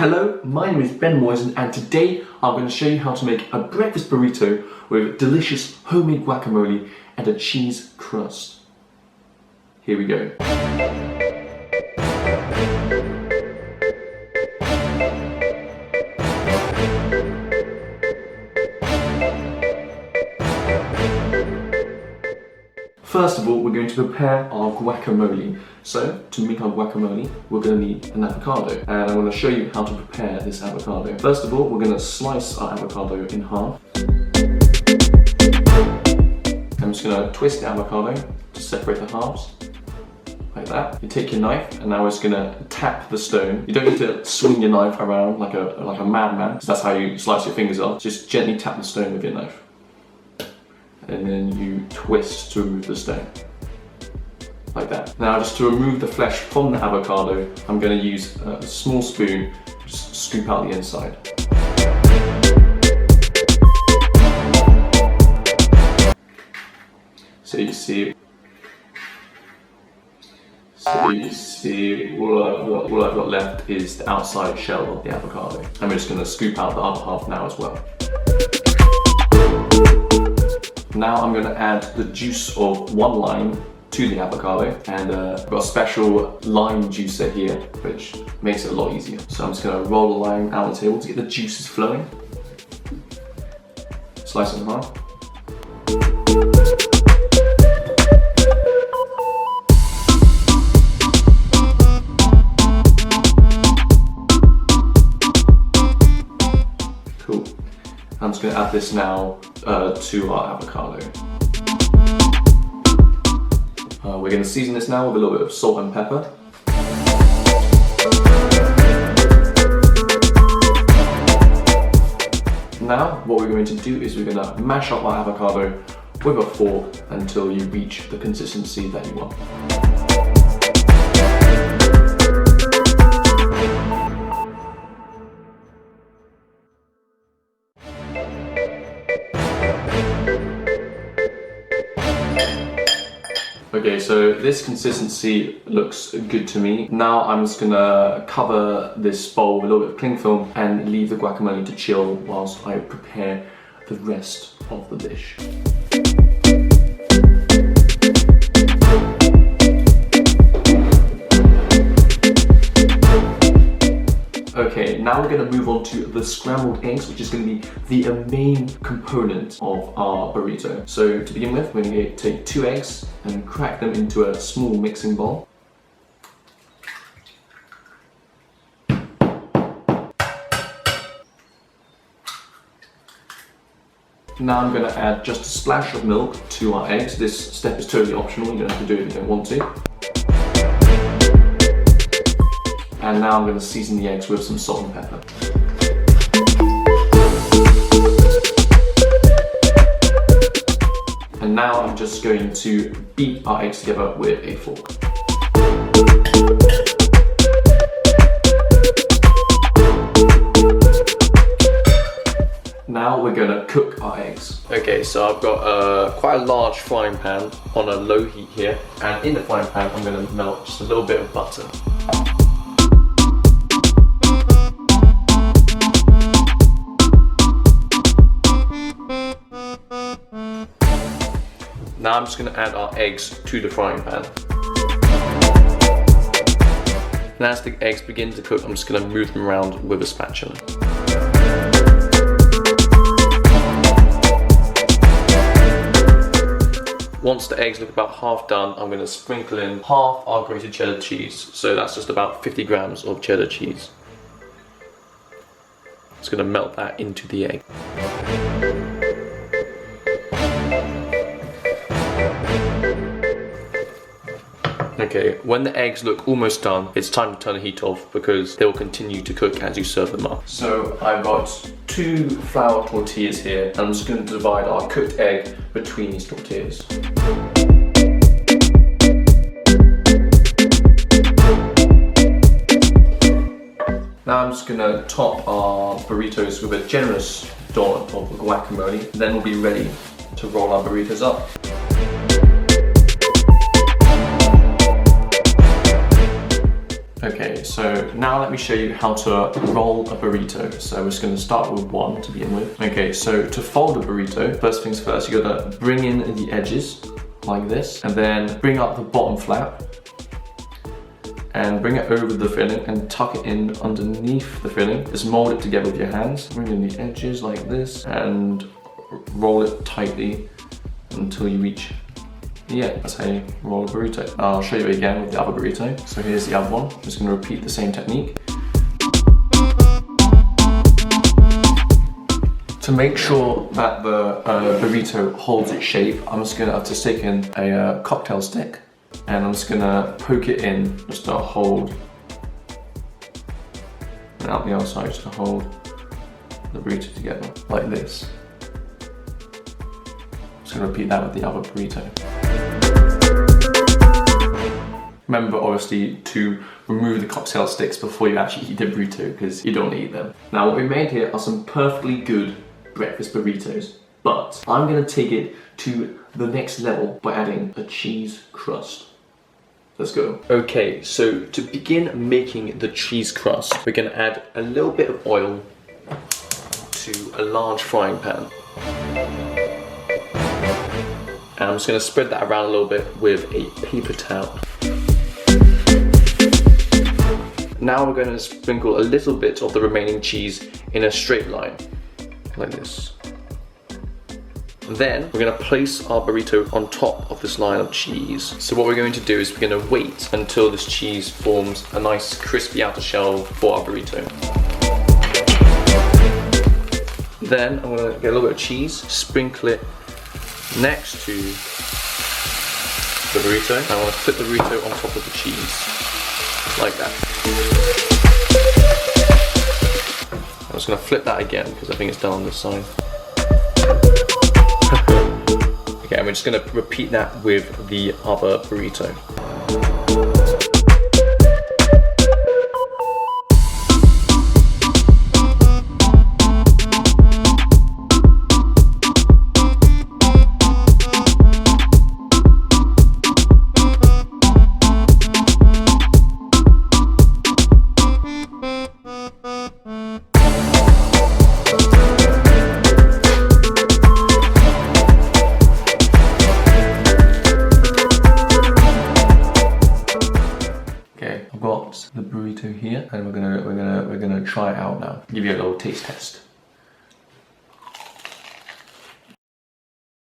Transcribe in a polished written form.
Hello, my name is Ben Moisan and today I'm going to show you how to make a breakfast burrito with delicious homemade guacamole and a cheese crust. Here we go. First of all, we're going to prepare our guacamole. So, to make our guacamole, we're going to need an avocado. And I'm going to show you how to prepare this avocado. First of all, we're going to slice our avocado in half. I'm just going to twist the avocado to separate the halves. Like that. You take your knife and now we're just going to tap the stone. You don't need to swing your knife around like a madman, because that's how you slice your fingers off. Just gently tap the stone with your knife. And then you twist to remove the stone. Like that. Now just to remove the flesh from the avocado, I'm going to use a small spoon to just scoop out the inside. So you see all I've got left is the outside shell of the avocado. And we're just going to scoop out the other half now as well. Now I'm going to add the juice of one lime to the avocado, and I've got a special lime juicer here which makes it a lot easier. So I'm just going to roll the lime out on the table to get the juices flowing. Slice it in half. Cool. I'm just going to add this now to our avocado. We're going to season this now with a little bit of salt and pepper. Now what we're going to do is we're going to mash up our avocado with a fork until you reach the consistency that you want. Okay, so this consistency looks good to me. Now I'm just gonna cover this bowl with a little bit of cling film and leave the guacamole to chill whilst I prepare the rest of the dish. Okay, now we're going to move on to the scrambled eggs, which is going to be the main component of our burrito. So to begin with, we're going to take 2 eggs and crack them into a small mixing bowl. Now I'm going to add just a splash of milk to our eggs. This step is totally optional, you don't have to do it if you don't want to. And now I'm going to season the eggs with some salt and pepper. And now I'm just going to beat our eggs together with a fork. Now we're going to cook our eggs. Okay, so I've got quite a large frying pan on a low heat here. And in the frying pan I'm going to melt just a little bit of butter. Now I'm just going to add our eggs to the frying pan. And as the eggs begin to cook, I'm just going to move them around with a spatula. Once the eggs look about half done, I'm going to sprinkle in half our grated cheddar cheese. So that's just about 50 grams of cheddar cheese. Just going to melt that into the egg. Okay, when the eggs look almost done, it's time to turn the heat off because they will continue to cook as you serve them up. So I've got 2 flour tortillas here, and I'm just going to divide our cooked egg between these tortillas. Now I'm just going to top our burritos with a generous dollop of guacamole, then we'll be ready to roll our burritos up. Okay, so now let me show you how to roll a burrito. So we're just going to start with one to begin with. Okay, so to fold a burrito, first things first, you gotta bring in the edges like this, and then bring up the bottom flap and bring it over the filling and tuck it in underneath the filling. Just mold it together with your hands. Bring in the edges like this and roll it tightly until you reach the end. That's how you roll a burrito. I'll show you again with the other burrito. So here's the other one. I'm just gonna repeat the same technique. To make sure that the burrito holds its shape, I'm just gonna take in a cocktail stick and I'm just gonna poke it in just to hold, and out the other side just to hold the burrito together, like this. I'm just gonna repeat that with the other burrito. Remember, obviously, to remove the cocktail sticks before you actually eat the burrito, because you don't want to eat them. Now, what we made here are some perfectly good breakfast burritos, but I'm gonna take it to the next level by adding a cheese crust. Let's go. Okay, so to begin making the cheese crust, we're gonna add a little bit of oil to a large frying pan. And I'm just gonna spread that around a little bit with a paper towel. Now we're gonna sprinkle a little bit of the remaining cheese in a straight line, like this. Then we're going to place our burrito on top of this line of cheese. So what we're going to do is we're going to wait until this cheese forms a nice crispy outer shell for our burrito. Then I'm going to get a little bit of cheese, sprinkle it next to the burrito, and I'm going to flip the burrito on top of the cheese, like that. I'm just going to flip that again because I think it's done on this side. Okay, and we're just going to repeat that with the other burrito. The burrito here, and we're gonna try it out now. Give you a little taste test.